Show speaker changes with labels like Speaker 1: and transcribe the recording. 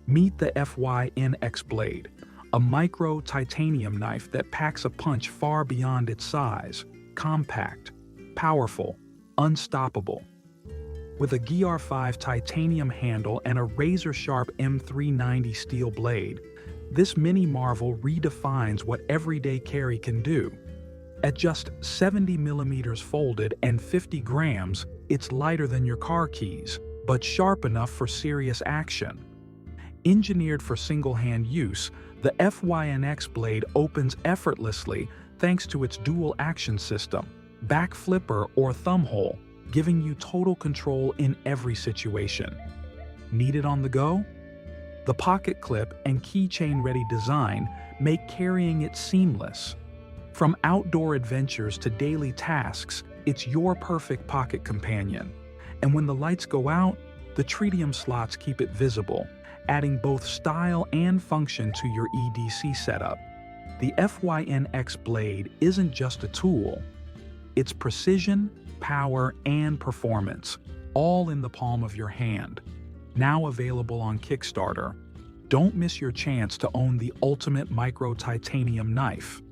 Speaker 1: Meet the FYNX Blade, a micro titanium knife that packs a punch far beyond its size, compact, powerful, unstoppable. With a Gr5 titanium handle and a razor-sharp M390 steel blade, this mini marvel redefines what everyday carry can do. At just 70 millimeters folded and 50 grams, it's lighter than your car keys, but sharp enough for serious action. Engineered for single-hand use, the FYNX Blade opens effortlessly thanks to its dual-action system, back flipper or thumb hole, giving you total control in every situation. Need it on the go? The pocket clip and keychain-ready design make carrying it seamless. From outdoor adventures to daily tasks, it's your perfect pocket companion. And when the lights go out, the tritium slots keep it visible, adding both style and function to your EDC setup. The FYNX Blade isn't just a tool. It's precision, power, and performance, all in the palm of your hand. Now available on Kickstarter. Don't miss your chance to own the ultimate micro titanium knife.